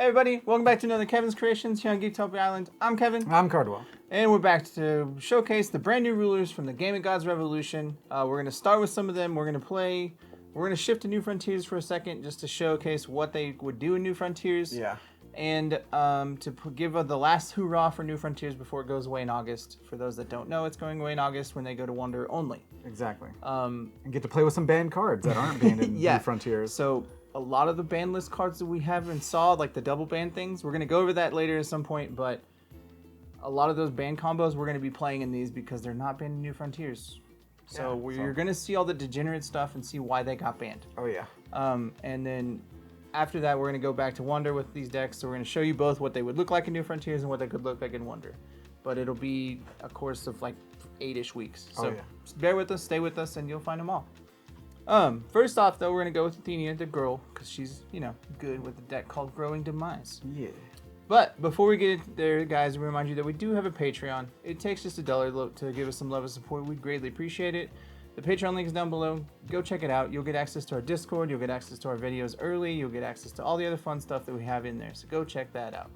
everybody, welcome back to another Kevin's Kreations here on Geektopia Island. I'm Kevin. I'm Cardwell. And we're back to showcase the brand new rulers from the Game of Gods Revolution. We're going to start with some of them. We're going to shift to New Frontiers for a second just to showcase what they would do in New Frontiers. Yeah. And to give the last hoorah for New Frontiers before it goes away in August. For those that don't know, it's going away in August when they go to Wonder only. Exactly. And get to play with some banned cards that aren't banned in New Frontiers. So a lot of the ban list cards that we have and saw, like the double ban things, we're going to go over that later at some point, but a lot of those ban combos we're going to be playing in these because they're not banned in New Frontiers. So you're going to see all the degenerate stuff and see why they got banned. Oh, yeah. And then after that, we're going to go back to Wonder with these decks. So we're going to show you both what they would look like in New Frontiers and what they could look like in Wonder. But it'll be a course of like 8-ish weeks. So bear with us, stay with us, and you'll find them all. First off, though, we're going to go with Athenia, the girl, because she's, good with a deck called Growing Demise. Yeah. But before we get there, guys, we remind you that we do have a Patreon. It takes just $1 to give us some love and support. We'd greatly appreciate it. The Patreon link is down below. Go check it out. You'll get access to our Discord. You'll get access to our videos early. You'll get access to all the other fun stuff that we have in there. So go check that out.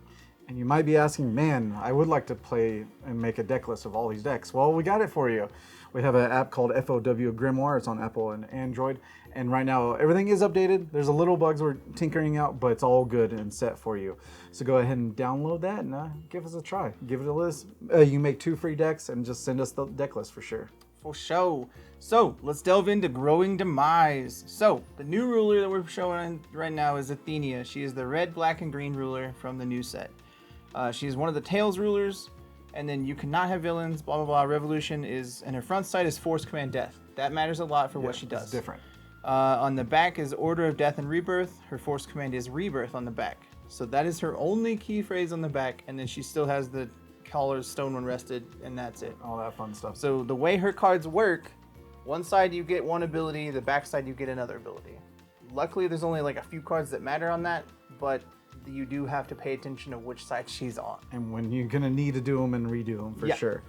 And you might be asking, man, I would like to play and make a deck list of all these decks. Well, we got it for you. We have an app called FOW Grimoire. It's on Apple and Android. And right now, everything is updated. There's a little bugs we're tinkering out, but it's all good and set for you. So go ahead and download that and give us a try. Give it a list. You can make 2 free decks and just send us the deck list for sure. For sure. So let's delve into Growing Demise. So the new ruler that we're showing right now is Athenia. She is the red, black, and green ruler from the new set. She is one of the Tails rulers. And then you cannot have villains, blah, blah, blah. Revolution is, and her front side is Force Command Death. That matters a lot for what she does. It's different. On the back is Order of Death and Rebirth. Her Force Command is Rebirth on the back. So that is her only key phrase on the back. And then she still has the colors Stone when rested, and that's it. All that fun stuff. So the way her cards work, one side you get one ability, the back side you get another ability. Luckily, there's only like a few cards that matter on that, but you do have to pay attention to which side she's on. And when you're gonna need to do them and redo them for sure.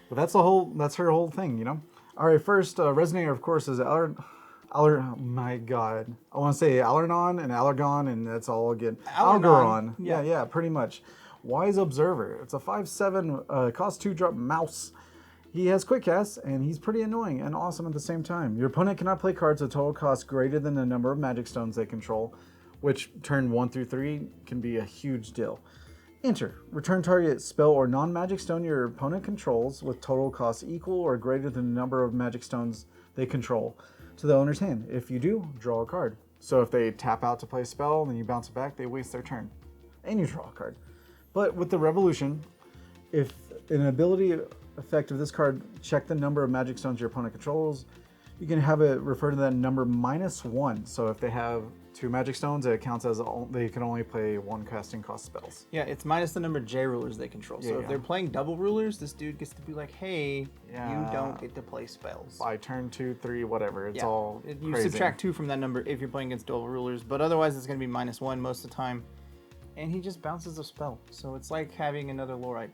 But that's her whole thing, All right, first Resonator, of course, is my God, I want to say Algernon and Allergon, and that's all good. Algernon, yeah, pretty much. Wise Observer. It's a 5/7, cost 2-drop mouse. He has quick cast, and he's pretty annoying and awesome at the same time. Your opponent cannot play cards at total cost greater than the number of magic stones they control, which turn 1 through 3 can be a huge deal. Enter. Return target spell or non-magic stone your opponent controls with total cost equal or greater than the number of magic stones they control to the owner's hand. If you do, draw a card. So if they tap out to play a spell, then you bounce it back, they waste their turn. And you draw a card. But with the Revolution, if an ability effect of this card, check the number of magic stones your opponent controls, you can have it refer to that number -1. So if they have 2 magic stones, it counts as they can only play 1 casting cost spells. Yeah, it's minus the number of J rulers they control. So if they're playing double rulers, this dude gets to be like, hey, you don't get to play spells. By turn 2, 3, whatever. It's all You crazy. subtract 2 from that number if you're playing against double rulers, but otherwise it's going to be -1 most of the time. And he just bounces a spell. So it's like having another Lorite,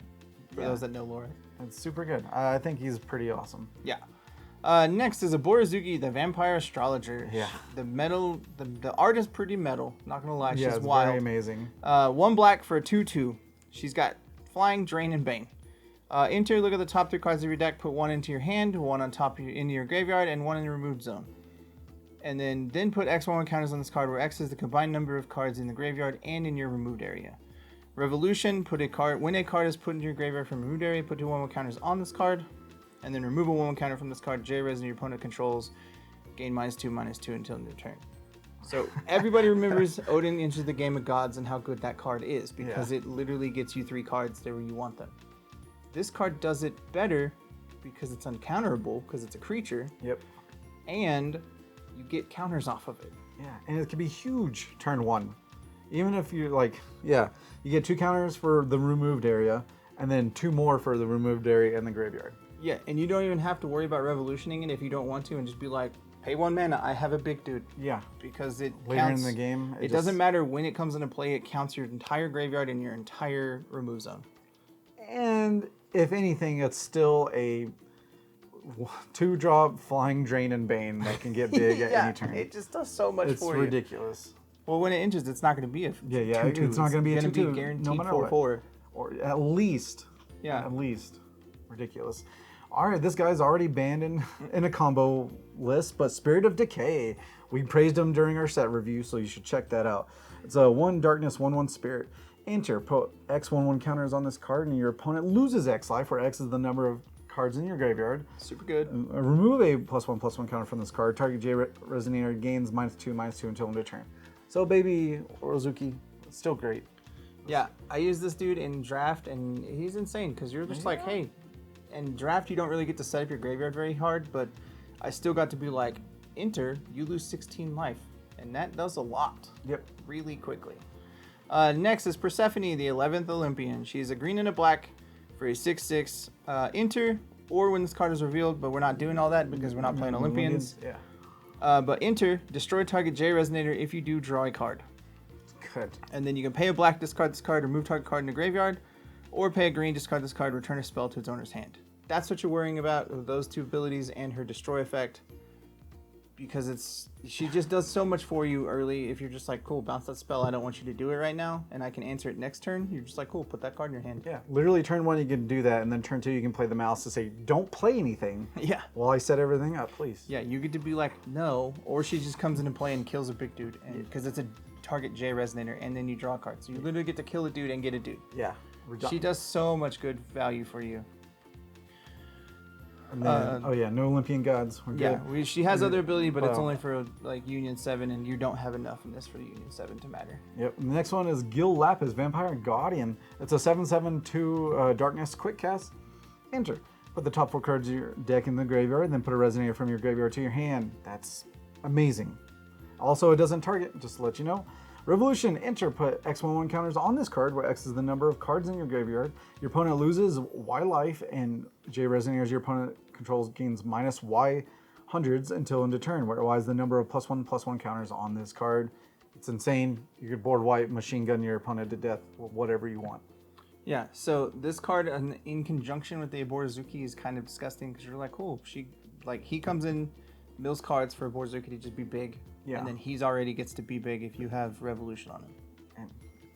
for those that know Lorite. It's super good. I think he's pretty awesome. Yeah. Next is a Borazuki, the Vampire Astrologer. Yeah. The art is pretty metal. Not gonna lie, she's it's wild. very amazing. 1 black for a 2/2. She's got Flying, Drain, and Bane. Enter. Look at the top 3 cards of your deck. Put 1 into your hand, 1 on top into your graveyard, and 1 in the removed zone. And then put X1 counters on this card, where X is the combined number of cards in the graveyard and in your removed area. Revolution. When a card is put into your graveyard from removed area, put 2 1/1 counters on this card. And then remove a 1/1 counter from this card. J-Res and your opponent controls. Gain -2/-2 until new turn. So everybody remembers Odin Into the Game of Gods and how good that card is. Because it literally gets you 3 cards there where you want them. This card does it better because it's uncounterable. Because it's a creature. Yep. And you get counters off of it. Yeah, and it can be huge turn 1. Even if you're you get 2 counters for the removed area. And then 2 more for the removed area in the graveyard. Yeah, and you don't even have to worry about revolutioning it if you don't want to, and just be like, pay 1 mana, I have a big dude. Yeah. Because it later counts, in the game. It doesn't matter when it comes into play, it counts your entire graveyard and your entire remove zone. And if anything, it's still a 2-drop Flying, Drain, and Bane that can get big at any turn. It just does so much for you. It's ridiculous. Well, when it enters, it's not going to be a 2/2. It's not going to be a 2/2. Guaranteed No matter 4/4. Or at least. Yeah. At least. Ridiculous. All right, this guy's already banned in a combo list, but Spirit of Decay. We praised him during our set review, so you should check that out. It's a 1 darkness, 1/1 spirit. Enter, put X 1/1 counters on this card, and your opponent loses X life, where X is the number of cards in your graveyard. Super good. Remove a +1/+1 counter from this card. Target J Resonator gains -2/-2 until end of turn. So, baby Borazuki, still great. Yeah, I use this dude in draft, and he's insane because you're just like, hey, in draft you don't really get to set up your graveyard very hard, but I still got to be like, enter, you lose 16 life, and that does a lot. Yep. Really quickly. Next is Persephone, the 11th Olympian. She's a green and a black for a 6/6. Enter, or when this card is revealed, but we're not doing all that because we're not playing Olympians. Yeah. But enter, destroy target J Resonator if you do draw a card. Good. And then you can pay a black, discard this card, remove target card in the graveyard, or pay a green, discard this card, return a spell to its owner's hand. That's what you're worrying about with those two abilities and her destroy effect. Because she just does so much for you early. If you're just like, cool, bounce that spell, I don't want you to do it right now, and I can answer it next turn, you're just like, cool, put that card in your hand. Yeah, literally turn 1 you can do that, and then turn 2 you can play the mouse to say, don't play anything. Yeah. While I set everything up, please. Yeah, you get to be like, no, or she just comes into play and kills a big dude, because it's a target J Resonator, and then you draw a card. So you literally get to kill a dude and get a dude. Yeah. She does so much good value for you. And then, no Olympian gods. We're good. Yeah, she has other ability, but it's only for like Union 7, and you don't have enough in this for Union 7 to matter. Yep. And the next one is Gill Lapis, Vampire Guardian. It's a 7/7/2 darkness quick cast. Enter. Put the top 4 cards of your deck in the graveyard, then put a Resonator from your graveyard to your hand. That's amazing. Also, it doesn't target, just to let you know. Revolution, enter, put X11 counters on this card, where X is the number of cards in your graveyard. Your opponent loses Y life, and J Resonators your opponent controls gains -Y hundreds until end of turn, where Y is the number of +1/+1 counters on this card. It's insane. You could board white, machine gun your opponent to death, whatever you want. Yeah, so this card in conjunction with the Borazuki is kind of disgusting, because you're like, cool, he comes in, mills cards for Borazuki to just be big. Yeah. And then he's already gets to be big if you have Revolution on him.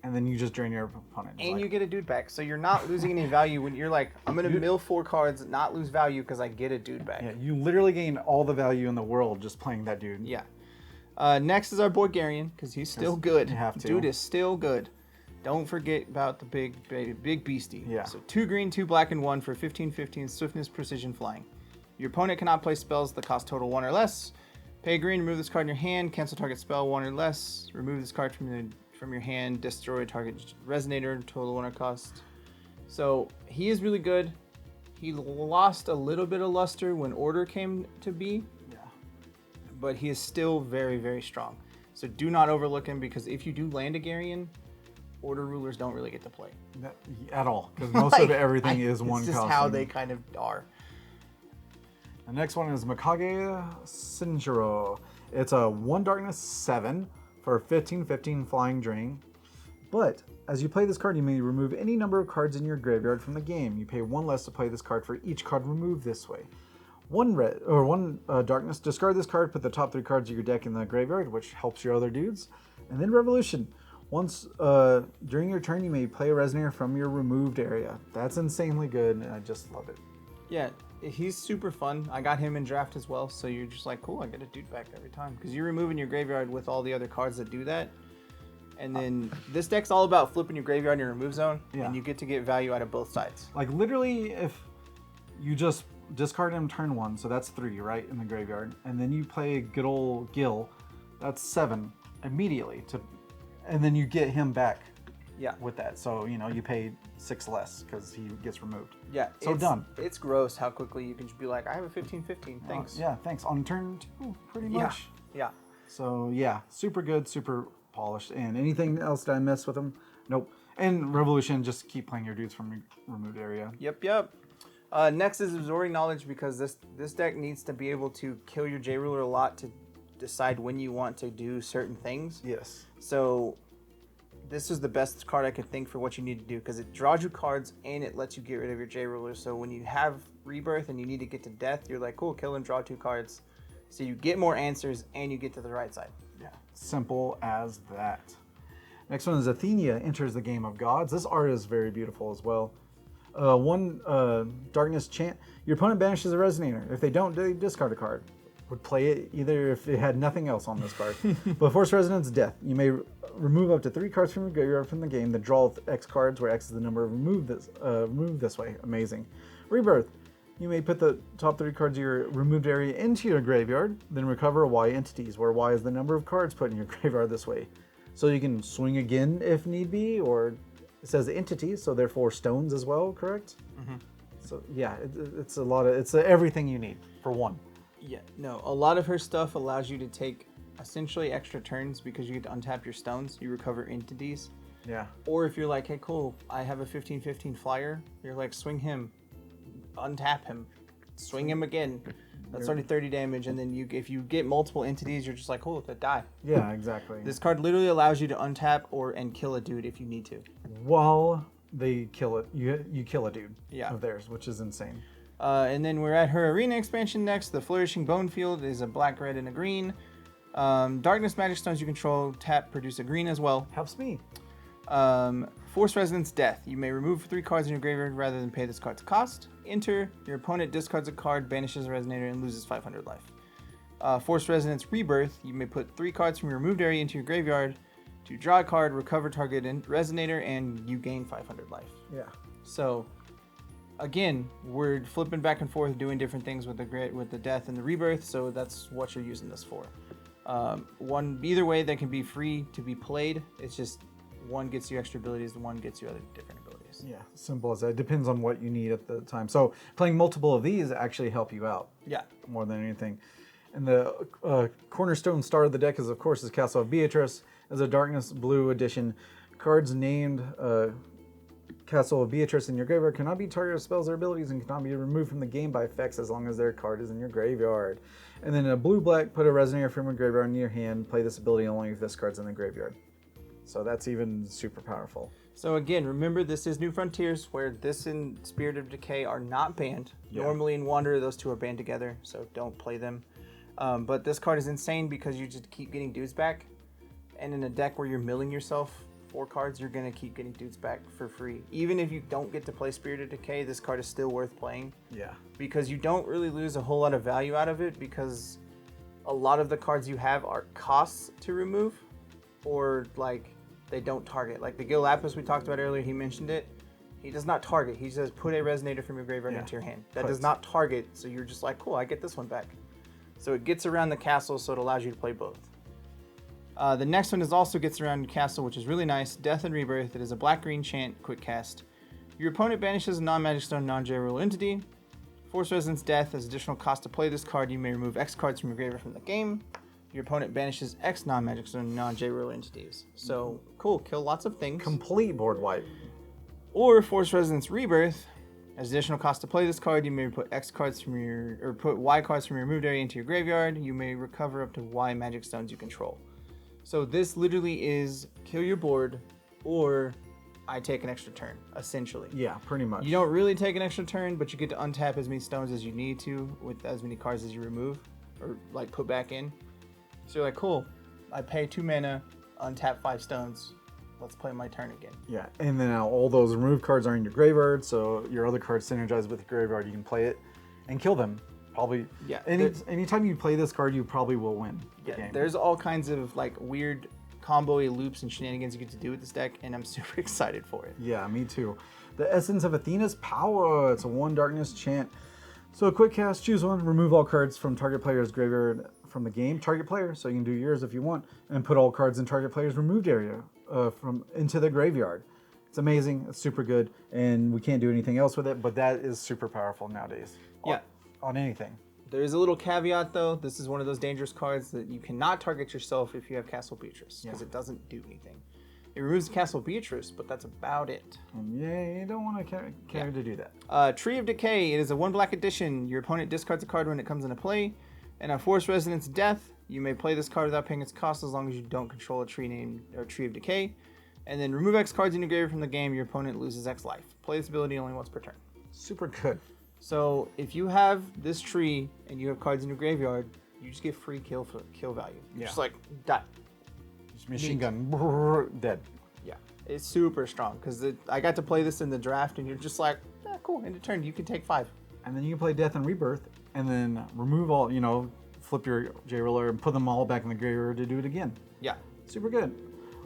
And then you just drain your opponent. And you get a dude back. So you're not losing any value when you're like, I'm going to mill 4 cards, not lose value because I get a dude back. Yeah, you literally gain all the value in the world just playing that dude. Yeah. Next is our boy Geryon, because he's still good. You have to. Dude is still good. Don't forget about the big beastie. Yeah. So 2 green, 2 black, and 1 for 15/15 swiftness, precision, flying. Your opponent cannot play spells that cost total 1 or less. Pay green, remove this card in your hand, cancel target spell 1 or less, remove this card from your hand, destroy target Resonator, total 1 or cost. So he is really good. He lost a little bit of luster when Order came to be, but he is still very, very strong. So do not overlook him, because if you do land a Geryon, Order rulers don't really get to play. At all, because most of everything is one It's just costume. how they kind of are. The next one is Mikage Shinjuro. It's a 1 darkness 7 for 15/15 flying drain. But as you play this card, you may remove any number of cards in your graveyard from the game. You pay 1 less to play this card for each card removed this way. 1 darkness, discard this card, put the top 3 cards of your deck in the graveyard, which helps your other dudes. And then Revolution. Once during your turn, you may play a Resonator from your removed area. That's insanely good, and I just love it. Yeah, he's super fun. I got him in draft as well, so you're just like, cool, I get a dude back every time. Because you're removing your graveyard with all the other cards that do that. And then this deck's all about flipping your graveyard in your remove zone, and you get to get value out of both sides. Like, literally, if you just discard him turn 1, so that's 3, right, in the graveyard, and then you play good old Gill, that's 7 immediately, and then you get him back. Yeah, with that, so you pay 6 less because he gets removed. Yeah, so done. It's gross how quickly you can just be like, I have a 15/15. Thanks. Yeah, thanks. On turn 2, pretty much. Yeah. So yeah, super good, super polished. And anything else that I missed with him? Nope. And Revolution, just keep playing your dudes from your removed area. Yep. Next is Absorbing Knowledge, because this deck needs to be able to kill your J Ruler a lot to decide when you want to do certain things. Yes. So this is the best card I could think for what you need to do, because it draws you cards and it lets you get rid of your J Ruler. So when you have Rebirth and you need to get to death, you're like, cool, kill and draw 2 cards. So you get more answers and you get to the right side. Yeah, simple as that. Next one is Athenia enters the game of gods. This art is very beautiful as well. One darkness chant. Your opponent banishes a resonator. If they don't, they discard a card. Would play it either if it had nothing else on this card. But force resonance death. You may remove up to 3 cards from your graveyard from the game. Then draw X cards, where X is the number of remove this way. Amazing. Rebirth. You may put the top 3 cards of your removed area into your graveyard. Then recover Y entities, where Y is the number of cards put in your graveyard this way. So you can swing again if need be, or it says entities, so therefore stones as well, correct? Mm-hmm. So yeah, it's a lot of, it's everything you need for one. Yeah, no, a lot of her stuff allows you to take essentially extra turns because you get to untap your stones, you recover entities. Yeah. Or if you're like, hey, cool, I have a 15/15 flyer, you're like, swing him, untap him, swing him again. That's already 30 damage, and then if you get multiple entities, you're just like, cool, they die. Yeah, exactly. This card literally allows you to untap and kill a dude if you need to. While they kill it, you kill a dude of theirs, which is insane. And then we're at her arena expansion next. The Flourishing Bone Field is a black, red, and a green. Darkness magic stones you control tap produce a green as well. Helps me. Force Resonance Death. You may remove 3 cards in your graveyard rather than pay this card's cost. Enter. Your opponent discards a card, banishes a resonator, and loses 500 life. Force Resonance Rebirth. You may put 3 cards from your removed area into your graveyard to draw a card, recover target resonator, and you gain 500 life. Yeah. So, again, we're flipping back and forth, doing different things with the Death and the Rebirth. So that's what you're using this for. Either way, they can be free to be played. It's just one gets you extra abilities, and one gets you other different abilities. Yeah, simple as that. It depends on what you need at the time. So playing multiple of these actually help you out. Yeah. More than anything. And the cornerstone star of the deck is, of course, Castle of Beatrice. As a darkness blue edition, cards named Castle of Beatrice in your graveyard cannot be targeted with spells or abilities and cannot be removed from the game by effects as long as their card is in your graveyard. And then a blue-black, put a resonator from your graveyard in your hand. Play this ability only if this card's in the graveyard. So that's even super powerful. So again, remember this is New Frontiers, where this and Spirit of Decay are not banned. Yeah. Normally in Wanderer, those two are banned together, so don't play them. But this card is insane because you just keep getting dudes back. And in a deck where you're milling yourself 4 cards, you're going to keep getting dudes back for free. Even if you don't get to play Spirit of Decay, this card is still worth playing. Yeah. Because you don't really lose a whole lot of value out of it, because a lot of the cards you have are costs to remove, or like they don't target. Like the Gill Lapis we talked about earlier, he mentioned it. He does not target. He says put a resonator from your graveyard into your hand. That does not target, so you're just like, cool, I get this one back. So it gets around the castle, so it allows you to play both. The next one also gets around castle, which is really nice. Death and Rebirth. It is a black-green chant, quick cast. Your opponent banishes a non-magic stone, non-J rule entity. Force Resonance Death. As additional cost to play this card, you may remove X cards from your graveyard from the game. Your opponent banishes X non-magic stone, non-J rule entities. So, cool. Kill lots of things. Complete board wipe. Or Force Resonance Rebirth. As additional cost to play this card, you may put X cards from put Y cards from your removed area into your graveyard. You may recover up to Y magic stones you control. So this literally is kill your board, or I take an extra turn, essentially. Yeah, pretty much. You don't really take an extra turn, but you get to untap as many stones as you need to with as many cards as you remove, or like put back in. So you're like, cool, I pay 2 mana, untap 5 stones. Let's play my turn again. Yeah, and then now all those removed cards are in your graveyard, so your other cards synergize with the graveyard. You can play it and kill them. Probably. Yeah. Anytime you play this card, you probably will win the game. There's all kinds of like weird combo-y loops and shenanigans you get to do with this deck, and I'm super excited for it. Yeah, me too. The Essence of Athena's Power. It's a 1 darkness chant. So a quick cast, choose one, remove all cards from target player's graveyard from the game. Target player, so you can do yours if you want, and put all cards in target player's removed area into the graveyard. It's amazing. It's super good, and we can't do anything else with it, but that is super powerful nowadays. Yeah. On anything. There is a little caveat though. This is one of those dangerous cards that you cannot target yourself if you have Castle Beatrice, because it doesn't do anything. It removes Castle Beatrice, but that's about it. Yeah, you don't want to carry to do that. Tree of Decay. It is a 1 black edition. Your opponent discards a card when it comes into play. And a Force Resonance Death. You may play this card without paying its cost as long as you don't control a tree named Tree of Decay. And then remove X cards in your graveyard from the game. Your opponent loses X life. Play this ability only once per turn. Super good. So if you have this tree and you have cards in your graveyard, you just get free kill value. Yeah. Just like die. Just machine gun, dead. Yeah, it's super strong because I got to play this in the draft, and you're just like, yeah, cool. End of turn, you can take 5. And then you can play Death and Rebirth, and then remove all, flip your J-Roller and put them all back in the graveyard to do it again. Yeah. Super good.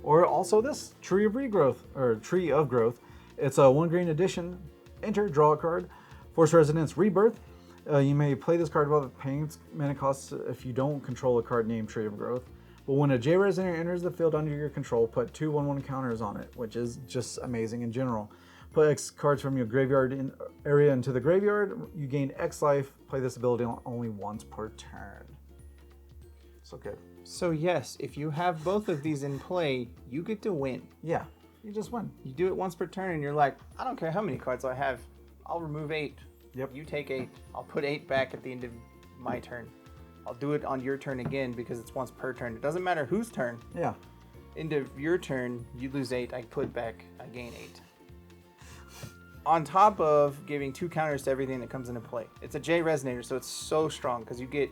Or also this, Tree of Regrowth, or Tree of Growth. It's a 1 green addition. Enter, draw a card. Force Resonance Rebirth. You may play this card while paying its mana costs if you don't control a card named Tree of Growth. But when a J-Resonator enters the field under your control, put 2 1/1 counters on it, which is just amazing in general. Put X cards from your graveyard area into the graveyard. You gain X life. Play this ability only once per turn. So good. So yes, if you have both of these in play, you get to win. Yeah, you just win. You do it once per turn, and you're like, I don't care how many cards I have. I'll remove 8. Yep. You take 8. I'll put 8 back at the end of my turn. I'll do it on your turn again because it's once per turn. It doesn't matter whose turn. Yeah. End of your turn, you lose 8. I put back, I gain 8. On top of giving 2 counters to everything that comes into play. It's a J Resonator, so it's so strong because you get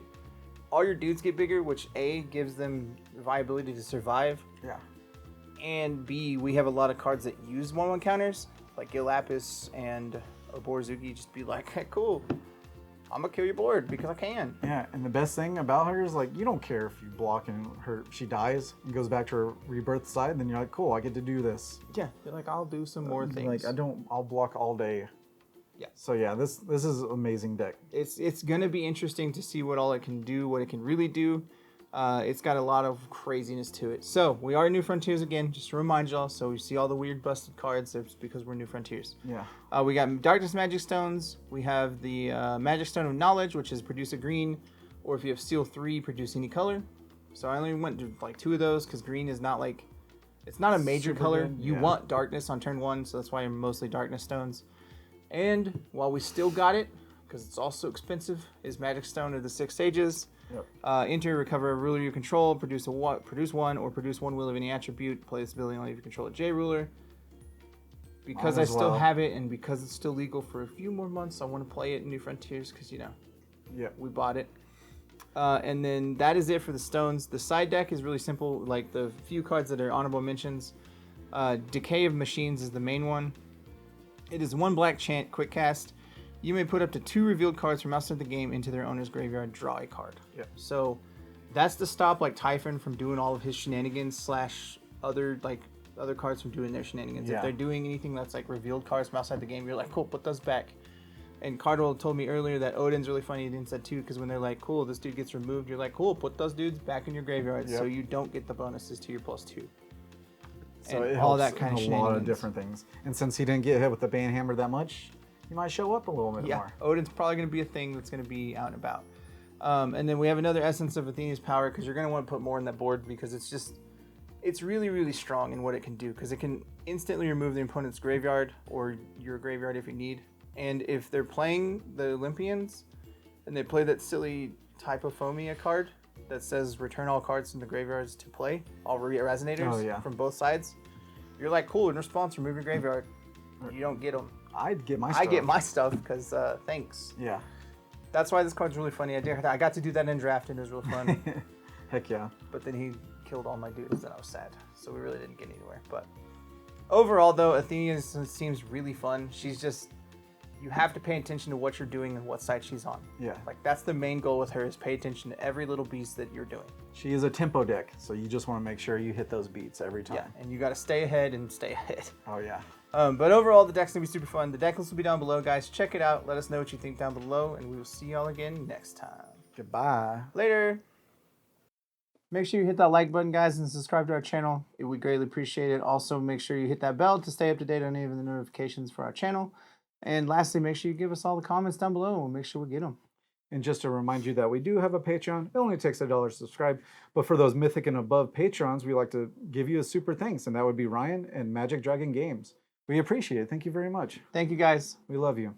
all your dudes get bigger, which A gives them viability to survive. Yeah. And B, we have a lot of cards that use 1/1 counters, like Gill, Lapis, and Oborozuki. Just be like, hey, cool. I'm gonna kill your board because I can. Yeah, and the best thing about her is like you don't care if you block and she dies and goes back to her rebirth side. Then you're like, cool, I get to do this. Yeah, you're like, I'll do some more things. Like I'll block all day. Yeah. So yeah, this is an amazing deck. It's gonna be interesting to see what all it can do, what it can really do. It's got a lot of craziness to it. So we are New Frontiers again, just to remind y'all. So we see all the weird busted cards. It's because we're New Frontiers. Yeah. We got Darkness Magic Stones. We have the Magic Stone of Knowledge, which is produce a green, or if you have Seal 3, produce any color. So I only went to like 2 of those because green is not like, it's not a major Super color. good, You want darkness on turn 1, so that's why I'm mostly Darkness Stones. And while we still got it, because it's also expensive, is Magic Stone of the 6 Stages. Yep. Enter, recover a ruler you control, produce one, or produce 1 wheel of any attribute. Play this ability only if you control a J ruler. Because I still have it, and because it's still legal for a few more months, I want to play it in New Frontiers because, we bought it. And then that is it for the stones. The side deck is really simple, like the few cards that are honorable mentions. Decay of Machines is the main one. It is 1 black chant, quick cast. You may put up to 2 revealed cards from outside the game into their owner's graveyard, draw a card. Yep. So that's to stop like Typhon from doing all of his shenanigans / other cards from doing their shenanigans. Yeah. If they're doing anything that's like revealed cards from outside the game, you're like, cool, put those back. And Cardwell told me earlier that Odin's really funny. He didn't said too, because when they're like, cool, this dude gets removed, you're like, cool, put those dudes back in your graveyard so you don't get the bonuses to your +2. So and it all helps that kind of in a lot of different things. And since he didn't get hit with the ban hammer that much, he might show up a little bit more. Odin's probably going to be a thing that's going to be out and about. And then we have another essence of Athena's power, because you're going to want to put more in that board, because it's really, really strong in what it can do, because it can instantly remove the opponent's graveyard or your graveyard if you need. And if they're playing the Olympians and they play that silly Typophomia card that says return all cards from the graveyards to play, all Resonators from both sides, you're like, cool, in response, remove your graveyard. You don't get them. I'd get my stuff. I get my stuff because thanks. Yeah. That's why this card's really funny. I got to do that in draft and it was really fun. Heck yeah. But then he killed all my dudes and I was sad. So we really didn't get anywhere. But overall, though, Athenia seems really fun. She's just, you have to pay attention to what you're doing and what side she's on. Yeah. Like, that's the main goal with her, is pay attention to every little beast that you're doing. She is a tempo deck, so you just want to make sure you hit those beats every time. Yeah, and you got to stay ahead and stay ahead. Oh, yeah. But overall, the deck's going to be super fun. The deck list will be down below, guys. Check it out. Let us know what you think down below, and we will see y'all again next time. Goodbye. Later. Make sure you hit that like button, guys, and subscribe to our channel. It would greatly appreciate it. Also, make sure you hit that bell to stay up to date on any of the notifications for our channel. And lastly, make sure you give us all the comments down below, and we'll make sure we get them. And just to remind you that we do have a Patreon. It only takes $1 to subscribe. But for those Mythic and above Patrons, we like to give you a super thanks, and that would be Ryan and Magic Dragon Games. We appreciate it. Thank you very much. Thank you, guys. We love you.